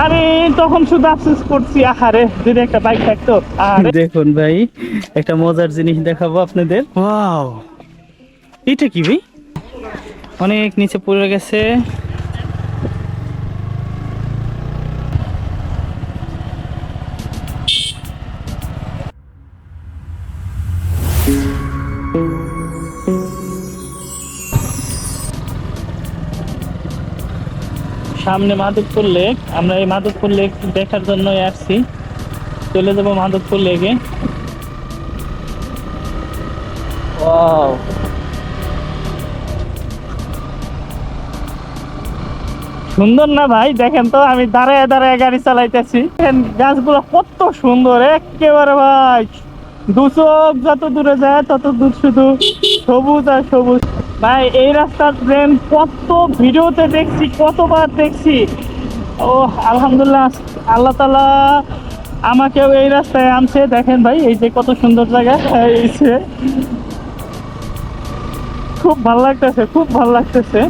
আমি তখন শুধু আফসোস করছি, আহারে যদি একটা বাইক থাকতো। আর দেখুন ভাই, একটা মজার জিনিস দেখাবো আপনাদের। ওয়াও, এটা কি ভাই? অনেক নিচে পড়ে গেছে। সামনে মাধবপুর লেক, আমরা এই মাধবপুর লেক দেখার জন্যই আসছি। চলে যাবো মাধবপুর লেকে। ওয়াও, সুন্দর না ভাই? দেখেন তো, আমি দাঁড়ায় দাঁড়ায় গাড়ি চালাইতেছি। গাছগুলো কত সুন্দর একেবারে ভাই, দু চোখ যত দূরে যায় তত দূর শুধু সবুজ আর সবুজ। ভাই এই রাস্তার ট্রেন কত ভিডিওতে দেখছি, কতবার দেখছি। ও আলহামদুলিল্লাহ, আল্লাহ তাআলা আমাকেও এই রাস্তায় আনছে। দেখেন ভাই, এই যে কত সুন্দর জায়গা, এই যে খুব ভালো লাগতেছে, খুব ভালো লাগতেছে।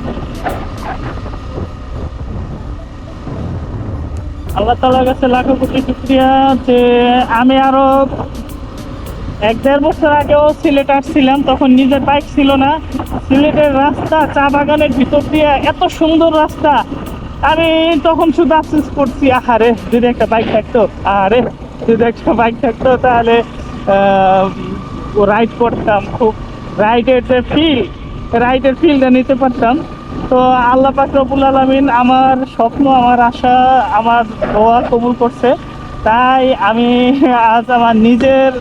আল্লাহ তাআলার কাছে লাখো কোটি শুকরিয়া যে আমি আরো 1-1.5 বছর আগেও সিলেট আসছিলাম, তখন নিজের বাইক ছিল না। সিলেটের রাস্তা, চা বাগানের ভিতর দিয়ে এত সুন্দর রাস্তা, আমি তখন শুধু আফসোস করছি, আহারে যদি একটা বাইক থাকতো, আরে যদি একটা বাইক থাকতো তাহলে রাইড করতাম, খুব রাইডের ফিলটা নিতে পারতাম। তো আল্লাহ পাক রব্বুল আলামিন আমার স্বপ্ন, আমার আশা, আমার দোয়া কবুল করছে। তাই আমি আজ আমার নিজের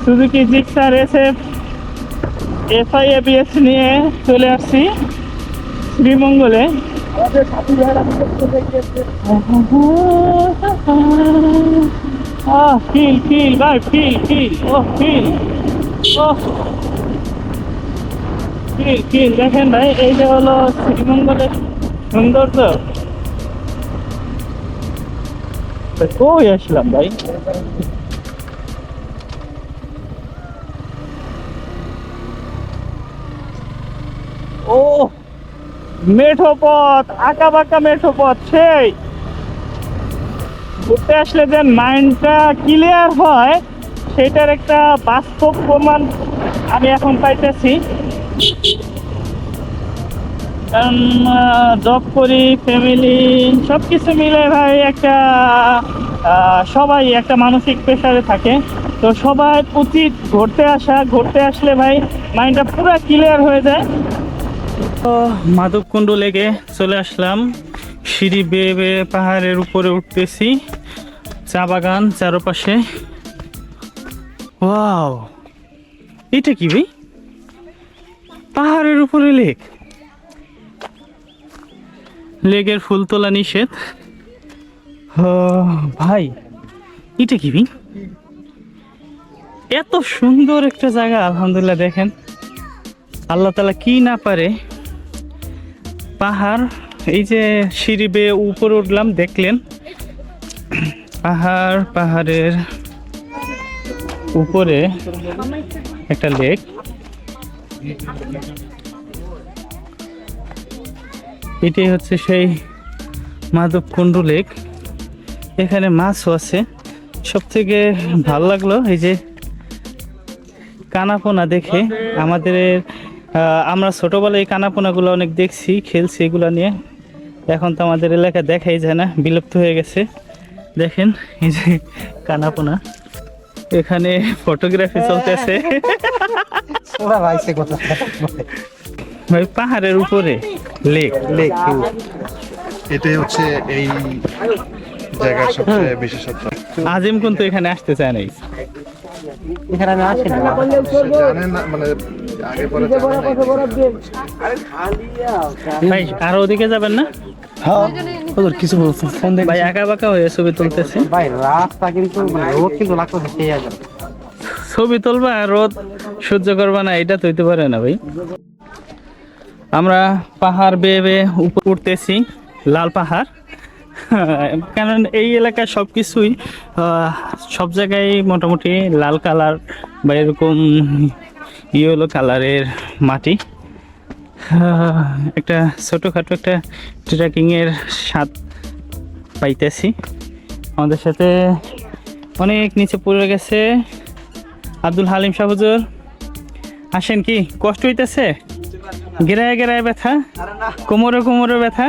সুজুকি জিক্সার FI ABS নিয়ে চলে আসছি শ্রীমঙ্গলে। ফিল ভাই, ফিল ও ফিল ও ফিল দেখেন ভাই, এই যে হলো শ্রীমঙ্গলের সৌন্দর্য। কই আসলাম ভাই? ও মেঠো পথ, আঁকা বাঁকা মেঠো পথ, সেই ঘুরতে আসলে যে মাইন্ডটা ক্লিয়ার হয় সেটার একটা বাস্তব প্রমাণ আমি এখন পাইতেছি। কারণ জব করি, ফ্যামিলি সব কিছু মিলে ভাই একটা সবাই একটা মানসিক প্রেশারে থাকে। তো সবার উচিত ঘুরতে আসা, ঘুরতে আসলে ভাই মাইন্ডটা পুরো ক্লিয়ার হয়ে যায়। তো মাধবকুণ্ড লেকে চলে আসলাম, সিঁড়ি বেয়ে বেয়ে পাহাড়ের উপরে উঠতেছি, চা বাগান চারপাশে। ওয়াও, এটা কি ভাই? পাহাড়ের উপরে লেক, লেকের ফুল তোলা নিষেধ। ভাই এটা কি ভাই? এত সুন্দর একটা জায়গা, আলহামদুলিল্লাহ। দেখেন আল্লাহ তাআলা কি না পারে। পাহাড়, এই যে সিঁড়ি বেয়ে উপরে উঠলাম, দেখলেন পাহাড়ের উপরে একটা লেক। এটাই হচ্ছে সেই মাধবকুণ্ড লেক। এখানে মাছও আছে। সব থেকে ভালো লাগলো এই যে কানাপোনা দেখে। আমরা ছোটবেলায় এই কানাপোনাগুলো অনেক দেখছি, খেলছি এগুলো নিয়ে। এখন তো আমাদের এলাকায় দেখাই যায় না, বিলুপ্ত হয়ে গেছে। দেখেন এই যে কানাপোনা, এখানে ফটোগ্রাফি চলতেছে। ভাই পাহাড়ের উপরে লেক, এটাই হচ্ছে এই জায়গার সবচেয়ে বিশেষত্ব। আজিম কিন্তু এখানে আসতে চায় নাই। এখানে আমি আসি না। জানেন না মানে আগে পরে জানেন না। ভাই আর ওদিকে যাবেন না? হ্যাঁ, ওদের কিছু ফোন দেখ ভাই আঁকা বাঁকা হয়ে ছবি তুলতেছে। ভাই, রাস্তা কিন্তু মানে রোড কিন্তু লাগতেছে সেই আগে। ছবি তুলবা আর রোদ সহ্য করবা না, এটা তো হইতে পারে না ভাই। আমরা পাহাড় বেয়ে বেয়ে উপর উঠতেছি, লাল পাহাড়। কারণ এই এলাকায় সব কিছুই সব জায়গায় মোটামুটি লাল কালার বা এরকম ইয়েলো কালারের মাটি। একটা ছোটোখাটো একটা ট্রেকিংয়ের স্বাদ পাইতেছি। আমাদের সাথে অনেক নিচে পড়ে গেছে আব্দুল হালিম শাহ হুজুর। আসেন, কি কষ্ট হইতেছে? গেরায় গেরায় ব্যথা, কোমরে কোমরে ব্যথা।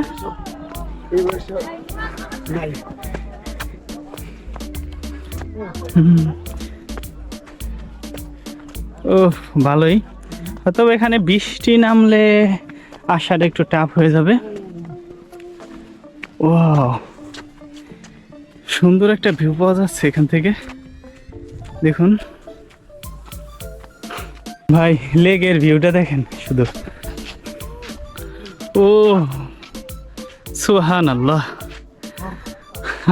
ও ভালোই, হয়তো এখানে বৃষ্টি নামলে আসাটা একটু টাফ হয়ে যাবে। ও সুন্দর একটা ভিউ পাওয়া যাচ্ছে এখান থেকে, দেখুন ভাই, লেগের ভিউটা দেখেন শুধু। ও সুবহানাল্লাহ,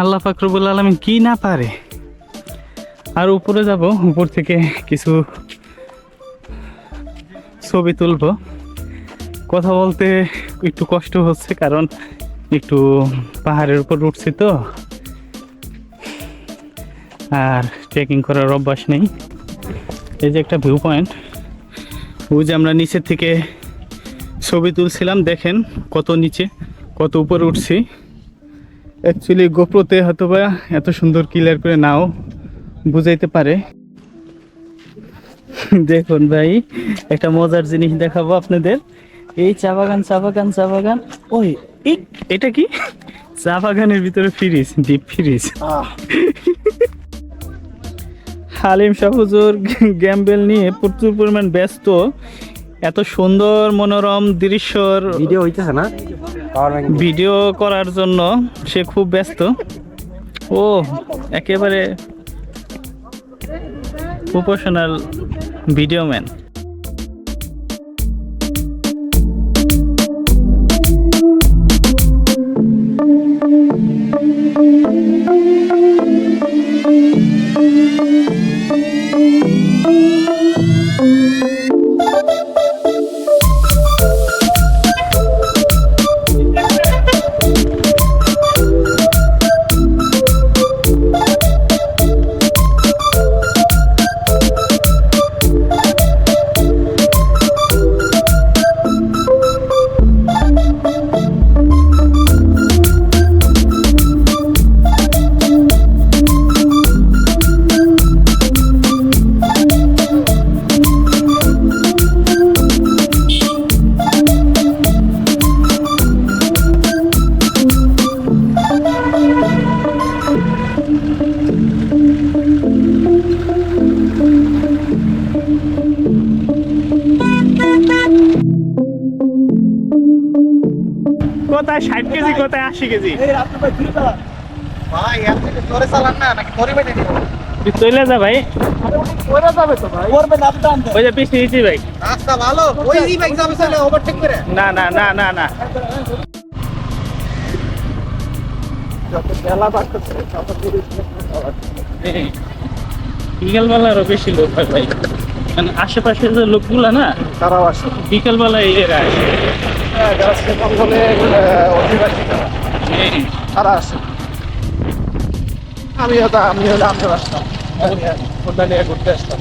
আল্লাহ পাক রব্বুল আলামিন কি না পারে। আর উপরে যাব, উপর থেকে কিছু ছবি তুলবো। কথা বলতে একটু কষ্ট হচ্ছে, কারণ একটু পাহাড়ের উপর উঠছি তো, আর ট্রেকিং করার অভ্যাস নেই। এই যে একটা ভিউ পয়েন্ট, ওই যে আমরা নিচের থেকে ছবি তুলছিলাম, দেখেন কত নিচে কত উপরে উঠছি। অ্যাকচুয়ালি গোপ্রোতে হয়তো বা এত সুন্দর ক্লিয়ার করে নাও বুঝাইতে পারে। দেখুন ভাই, একটা মজার জিনিস দেখাবো আপনাদের। এই চা বাগান, চা বাগান, চা বাগান। ওই এটা কি? চা বাগানের ভিতরে fridge, deep fridge. Halim Shah হুজুর গ্যাম্বেল নিয়ে প্রচুর পরিমাণ ব্যস্ত। এত সুন্দর মনোরম দৃশ্যর ভিডিও হইতেছে না, ভিডিও করার জন্য সে খুব ব্যস্ত। ও একেবারে প্রফেশনাল ভিডিও ম্যান। কোথায় 60 কেজি, কোথায় 80 কেজি? ভাই এত জোরে চালান না, নাকি ধরে বেঁধে দিব? তুই চলে যা ভাই, ওরা যাবে তো ভাই, করবে না টান দে। ওই যে পিছিয়ে দিচ্ছি ভাই। রাস্তা ভালো, ওই ই বাইক যাবে চলে ওভারটেক করে। না না না না না, যত বেলা বাড়তেছে তত ধীরে বিকেলবেলারও বেশি লোক হয় ভাই, মানে আশেপাশে যে লোকগুলা না, তারাও আসে। বিকেলবেলায় এরা আসে। হ্যাঁ, যারা শ্রীমঙ্গলে অধিবাসী তারা আসে। আমি হলে আমি আসতাম, ঘুরতে আসতাম।